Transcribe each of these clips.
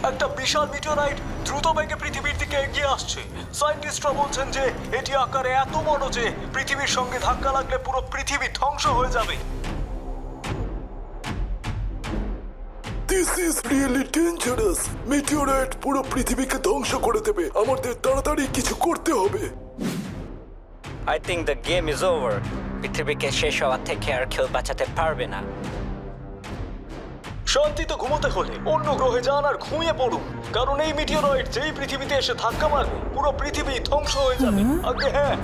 একটা বিশাল মিটিওরাইট দ্রুত বেগে পৃথিবীর দিকে এগিয়ে আসছে। সায়েন্টিস্টরা বলছেন যে এটি আকারে এত বড় যে পৃথিবীর সঙ্গে ধাক্কা লাগলে পুরো পৃথিবী ধ্বংস হয়ে যাবে। This is really dangerous. মিটিওরাইট পুরো পৃথিবীকে ধ্বংস করে দেবে। আমাদের তাড়াতাড়ি কিছু করতে হবে। I think the game is over. পৃথিবীকে শেষ হওয়া থেকে আর কেউ বাঁচাতে পারবে না। শান্তিতে ঘুমোতে হলে অন্য গ্রহে যান আর ঘুমিয়ে পড়ুন, কারণ এই মিটিওরয়েড যেই পৃথিবীতে এসে ধাক্কা মারবে পুরো পৃথিবী ধ্বংস হয়ে যাবে। আগে হ্যাঁ,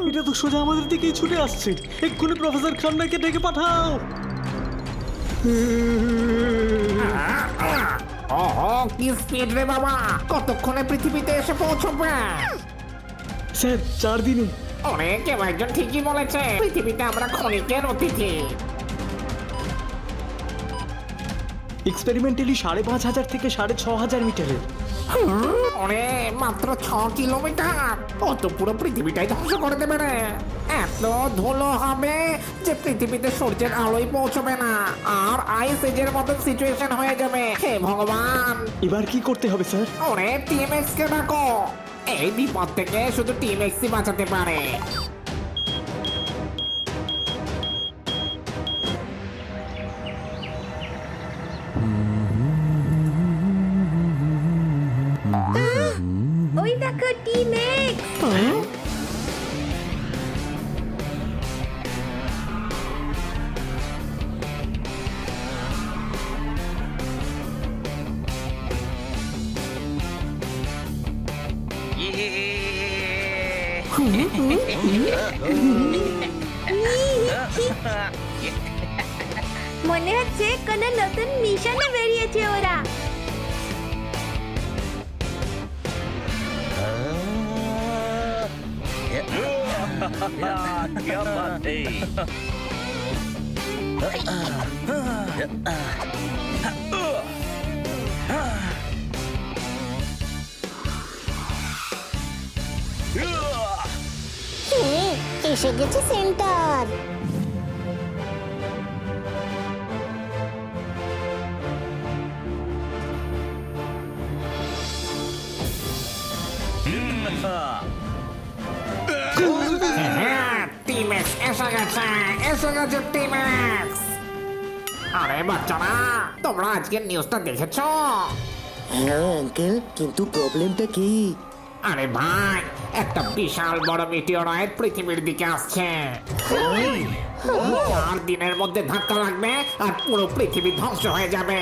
এটা তো সোজা আমাদের দিকেই ছুটে আসছে। এক্ষুনি প্রফেসর খান্নাকে ডেকে পাঠাও। কি স্পিড রে বাবা! কতক্ষণে পৃথিবীতে এসে পৌঁছবে? স্যার 4 দিনে। অনেক একজন ঠিকই বলেছে, পৃথিবীতে আমরা ক্ষণিকের অতিথি। এক্সপেরিমেন্টালি 5,500 থেকে 6,500 মিটারের। ওরে মাত্র 6 কিলোমিটার! অত পুরো পৃথিবীটাই ধ্বংস করে দেবে রে। এত ধুলো হবে যে পৃথিবীতে সূর্যের আলোই পৌঁছবে না, আর আইস এজের মতন সিচুয়েশন হয়ে যাবে। হে ভগবান! এবার কি করতে হবে স্যার? ওরে টিম এক্স কে ডাকো। এই বিপদ থেকে শুধু টিম এক্সই বাঁচাতে পারে। ওই দেখো টিম এক্স। মনে হচ্ছে কোনো নতুন মিশনে বেরিয়েছে ওরা। क्या बात है? এসে গেছে সেন্টার। টিম এক্স এসে গেছে, এসে গেছে টিম এক্স। আরে বাচ্চারা, তোমরা আজকের নিউজটা দেখেছো? হ্যাঁ আঙ্কেল, কিন্তু প্রবলেমটা কি? আরে ভাই, একটা বিশাল বড় মিটিওরয়েড পৃথিবীর দিকে আসছে। 4 দিনের মধ্যে ধাক্কা লাগবে আর পুরো পৃথিবী ধ্বংস হয়ে যাবে।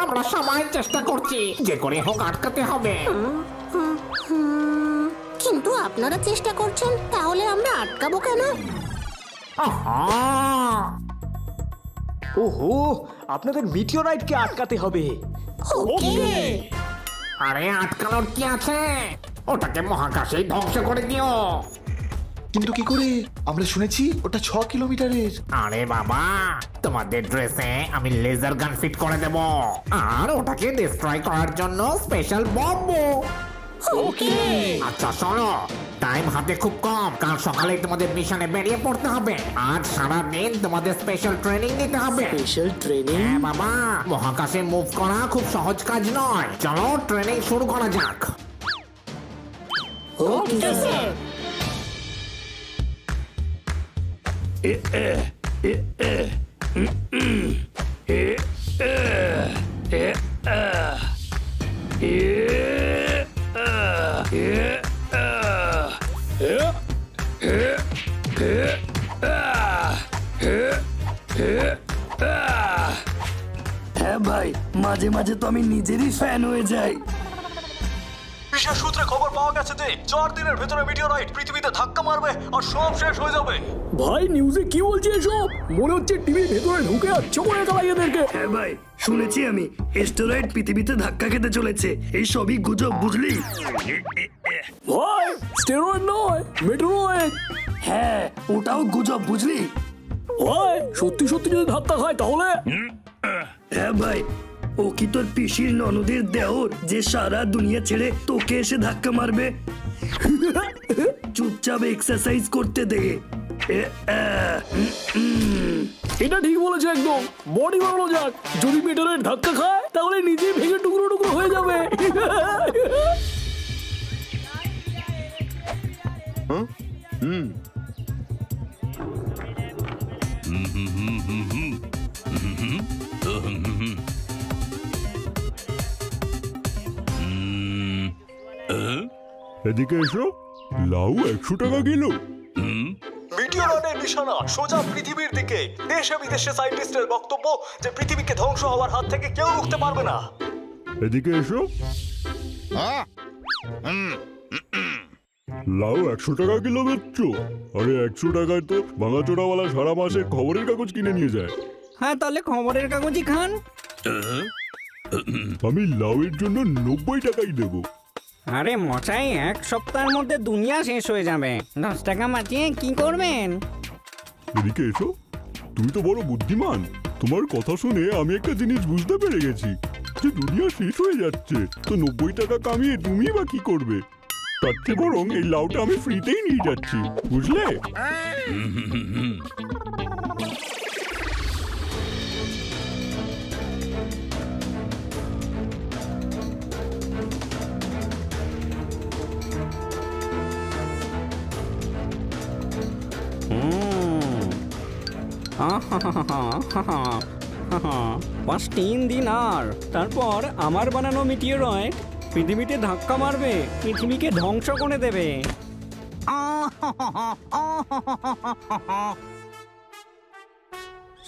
আমরা সবাই চেষ্টা করছি, যে করে হোক আটকাতে হবে। কিন্তু আপনারা চেষ্টা করছেন, তাহলে আমরা আটকাবো কেন? ওহো, আপনাদের মিটিওরাইটকে আটকাতে হবে। ওকে। আরে আটকানোর কি আছে? ওটাকে মহাকাশেই ধ্বংস করে দিও। কিন্তু কি করে? আমরা শুনেছি ওটা 6 কিলোমিটারের। আরে বাবা, তোমাদের ড্রেসে আমি লেজার গান ফিট করে দেব, আর ওটাকে ডিস্ট্রয় করার জন্য স্পেশাল বম্ব। ওকে। আচ্ছা শোনো, টাইম হাতে খুব কম। কাল সকালে তোমাদের মিশনে বেরিয়ে পড়তে হবে। আজ সারা দিন তোমাদের স্পেশাল ট্রেনিং নিতে হবে। Special training? হ্যাঁ বাবা, মহাকাশে মুভ করা খুব সহজ কাজ নয়। চলো ট্রেনিং শুরু করা যাক। Okay sir. হ্যাঁ ভাই, মাঝে মাঝে তো আমি নিজেরই ফ্যান হয়ে যাই। বিশেষ সূত্রে খবর পাওয়া গেছে যে 4 দিনের ভেতরে মিটিওরাইট পৃথিবীতে ধাক্কা মারবে আর সব শেষ হয়ে যাবে। ভাই নিউজে কি বলছে এসব? মনে হচ্ছে টিভির ভেতরে ঢুকে যাচ্ছে করে চালাই এদেরকে। হ্যাঁ ভাই, শুনেছি আমি অ্যাস্টেরয়েড পৃথিবীতে ধাক্কা খেতে চলেছে। এই সবই গুজব, বুঝলি? ভাই স্টেরয়েড নয়, মেটেরয়েড। হ্যাঁ, ওটাও গুজব, বুঝলি? ভাই সত্যি সত্যি যদি ধাক্কা খায় তাহলে? হ্যাঁ ভাই, ও কি তোর পিসির ননদের দেওর যে সারা দুনিয়া ছেড়ে তোকে এসে ধাক্কা মারবে? চুপচাপ এক্সারসাইজ করতে দে। এটা ঠিক বলেছে একদম। বডি বানানো যাক, যদি মেটারের ধাক্কা খায় তাহলে নিজেই ভেঙে টুকরো টুকরো হয়ে যাবে। এদিকে এসো, লাউ 100 টাকা কিলো। মিটিওরয়েডের নিশানা সোজা পৃথিবীর দিকে। দেশে বিদেশে সায়েন্টিস্টের বক্তব্য যে পৃথিবীকে ধ্বংস হওয়ার হাত থেকে কেউ রুখতে পারবে না। এদিকে এসো, লাউ 100 টাকা কিলো বেচছ? আরে 100 টাকায় তো ভাঙাচোরাওয়ালা সারা মাসে খবরের কাগজ কিনে নিয়ে যায়। হ্যাঁ, তাহলে খবরের কাগজই খান। আমি লাউয়ের জন্য 90 টাকাই দেবো। আরে মশাই, 1 সপ্তাহের মধ্যে দুনিয়া শেষ হয়ে যাবে। 10 টাকা বাঁচিয়ে কি করবেন? এদিকে এসো, তুমি তো বড় বুদ্ধিমান। তোমার কথা শুনে আমি একটা জিনিস বুঝতে পেরে গেছি, যে দুনিয়া শেষ হয়ে যাচ্ছে, তো 90 টাকা কামিয়ে তুমি বা কি করবে? তার চেয়ে বরং এই লাউটা আমি ফ্রিতেই নিয়ে যাচ্ছি, বুঝলে? বাস 3 দিন আর তারপর আমার বানানো মিটিওরয়েড পৃথিবীতে ধাক্কা মারবে, পৃথিবীকে ধ্বংস করে দেবে।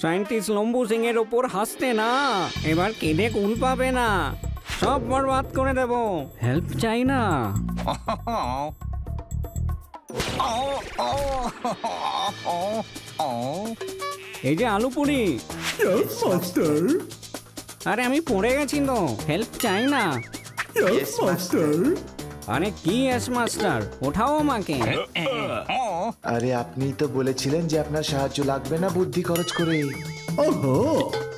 সায়েন্টিস্ট লম্বু সিং এর ওপর হাসতে না, এবার কেঁদে কুল পাবে না, সব বরবাদ করে দেব। হেল্প চাই না। এই যে আলু পুরি। মাস্টার, আরে আমি পড়ে গেছি তো, হেল্প চাই না। মাস্টার, আরে কি এস মাস্টার, ওঠাও আমাকে। আরে আপনিই তো বলেছিলেন যে আপনার সাহায্য লাগবে না বুদ্ধি খরচ করে। ওহো,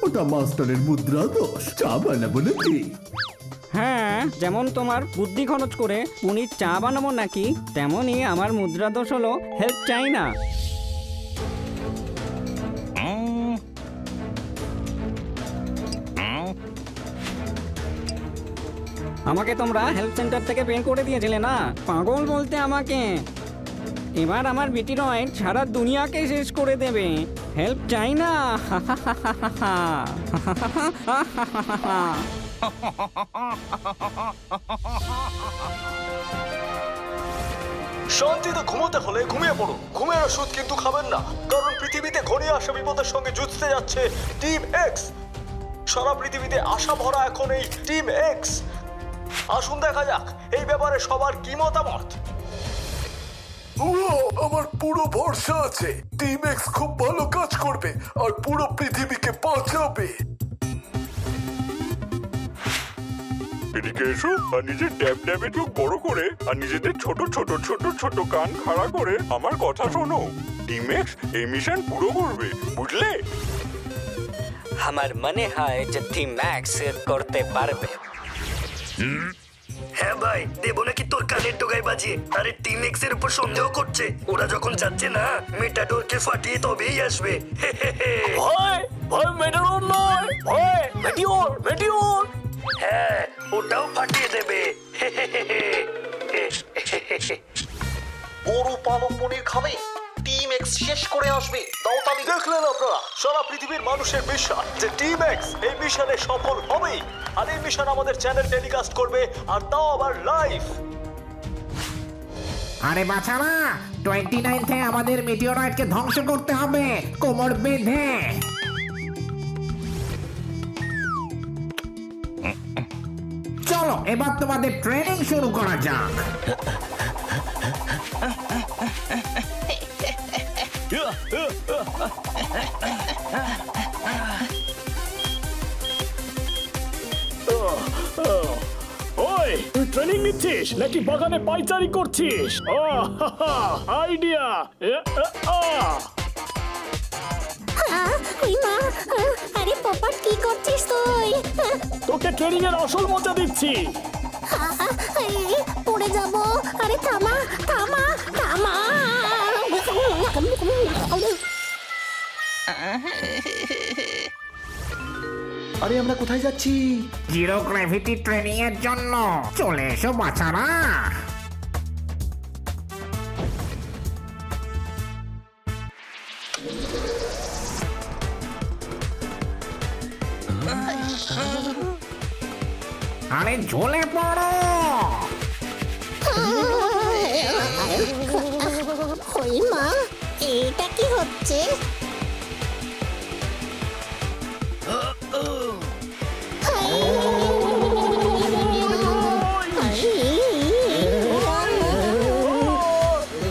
ওটা মাস্টারের মুদ্রা দোষ, চা বানাবো নাকি? হ্যাঁ, যেমন তোমার বুদ্ধি খরচ করে পুনির চা বানাবো নাকি, তেমনই আমার মুদ্রা দোষ হলো হেল্প চাই না। আমাকে তোমরা হেল্প সেন্টার থেকে বের করে দিয়েছিলে না, পাগল বলতে আমাকে। এবার আমার মিটিওরয়েড সারা দুনিয়াকে শেষ করে দেবে। হেল্প চাই না। শান্তিতে ঘুমোতে হলে ঘুমিয়ে পড়ুন। ঘুমের ওষুধ কিন্তু খাবেন না, কারণ পৃথিবীতে ঘনিয়ে আসা বিপদের সঙ্গে যুঝতে যাচ্ছে টিম এক্স। সারা পৃথিবীতে আশা ভরা এখন এই টিম এক্স। আসুন দেখা যাক এই ব্যাপারে সবার কি মতামত। আমার পুরো ভরসা আছে, টিম এক্স খুব ভালো কাজ করবে আর পুরো পৃথিবীকে বাঁচাবে। এদিকে এসো, আর নিজের ড্যাব ড্যাবে চোখ বড় করে আর নিজেদের ছোট ছোট ছোট ছোট কান খাড়া করে আমার কথা শোনো। টিম এক্স এই মিশন পুরো করবে, বুঝলে? আমার মনে হয় যে টিম ম্যাক্স করতে পারবে। হ্যাঁ ভাই, দেবো নাকি তোর কানের টোগায় বাজিয়ে? আরে টিম এক্স এর উপর সন্দেহ করছে। ওরা যখন যাচ্ছে না, মেটাডোরকে ফাটিয়ে তবেই আসবে। ভয় ভয় মেটারোর নয়, ভয় মেটিওর, মেটিওর। হ্যাঁ, ওটাও ফাটিয়ে দেবে। গরু পালক পনির খাবে, টিম এক্স শেষ করে আসবে। দাওতালি দেখলেন আপনারা, সারা পৃথিবীর মানুষের বিশ্বাস যে টিম এক্স এই মিশনে সফল হবেই। আর এই মিশন আমাদের চ্যানেল টেলিকাস্ট করবে, আর তাও আবার লাইভ। আরে বাছারা, 29 আমাদের মিটিওরয়েডকে ধ্বংস করতে হবে, কোমর বেঁধে। চলো এবার তোমাদের ট্রেনিং শুরু করা যাক। ওই, তুই ট্রেনিং নিচ্ছিস নাকি বাগানে পাইচারি করছিস? আইডিয়া। ওই মা, আরে পপাট কি করছিস তুই? তোকে ট্রেনিং এর আসল মজা দিচ্ছি। পড়ে যাব। আরে থামা থামা থামা। আরে আমরা কোথায় যাচ্ছি? জিরো গ্র্যাভিটি ট্রেনিং এর জন্য চলে এসো বাচ্চারা। আরে ঝোলে পড়ো। ওই মা, এটা কি হচ্ছে?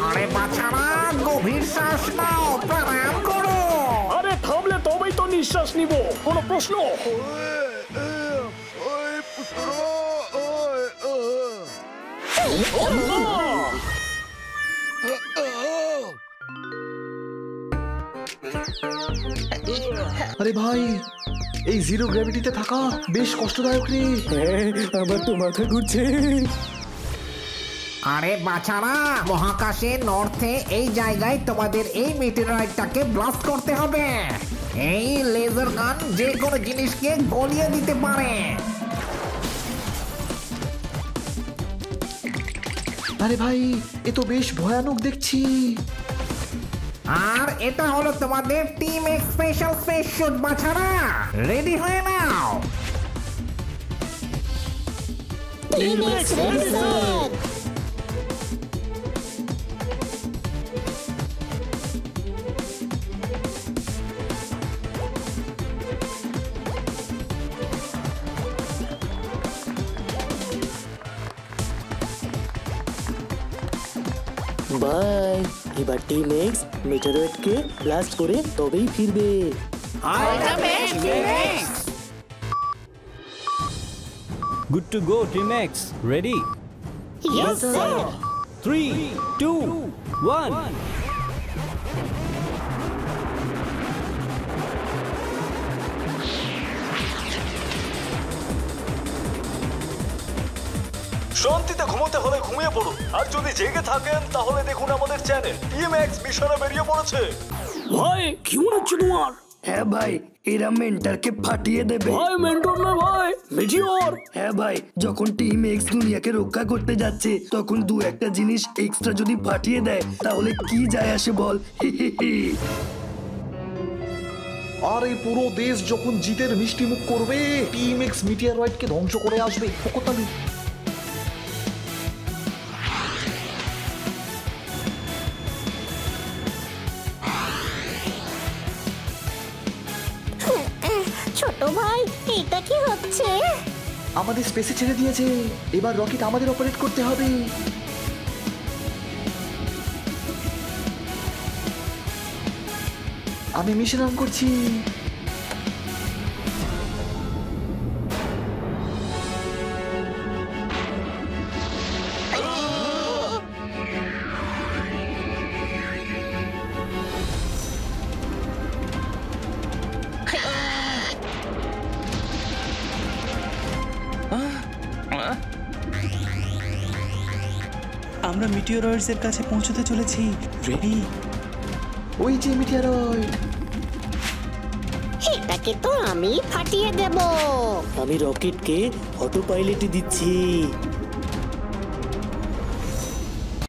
আরে বাচ্চারা গভীর শ্বাস নাও, প্রাণায়াম করো। আরে থামলে তবেই তো নিঃশ্বাস নিব, কোনো প্রশ্ন? আরে ভাই, এই জিরো গ্র্যাভিটিতে থাকা বেশ কষ্টদায়ক রে। আমার তো মাথা ঘুরছে। আরে বাচ্চারা, মহাকাশে নর্থে এই জায়গায় তোমাদের এই মেটেরয়েডটাকে ব্লাস্ট করতে হবে। এই লেজার গান যে কোনো জিনিসকে গলিয়ে দিতে পারে। আরে ভাই, এ তো বেশ ভয়ানক দেখছি। আর এটা হলো তোমাদের team x special space shoot. বাচ্চারা রেডি হয়ে নাও। বাই। এবার টিম এক্স মেটেরয়েডকে ব্লাস্ট করে তবেই ফিরবে। Good to go team x, ready? Yes, sir. 3, 2, 1। শান্তিতে ঘুমোতে হলে ঘুমিয়ে পড়ুন, আর যদি জেগে থাকেন তাহলে দেখুন আমাদের চ্যানেল টিম এক্স মিশনে বেরিয়ে পড়েছে। ভাই কি মনে হচ্ছে তোমার? হ্যাঁ ভাই, এরা মেন্টারকে ফাটিয়ে দেবে। ভাই মেন্টর না ভাই, মেটিওর। হ্যাঁ ভাই, যখন টিম এক্স দুনিয়াকে রক্ষা করতে যাচ্ছে তখন দু একটা জিনিস এক্সট্রা যদি ফাটিয়ে দেয় তাহলে কি যায় আসে বল? আর এই পুরো দেশ যখন জিতের মিষ্টি মুখ করবে, টিম এক্স মিটিয়ারয়েডকে ধ্বংস করে আসবে। কোথায়? ছোট ভাই, এটা কি হচ্ছে? আমাদের স্পেসে ছেড়ে দিয়েছে, এবার রকেট আমাদের অপারেট করতে হবে। আমি মিশন অন করছি। আমরা মিটিওরয়েডস এর কাছে পৌঁছতে চলেছি। রেডি? ওই যে মিটিয়ারয়েড। এটাকে তো আমি ফাটিয়ে দেব। আমি রকেটকে অটো পাইলটে দিচ্ছি।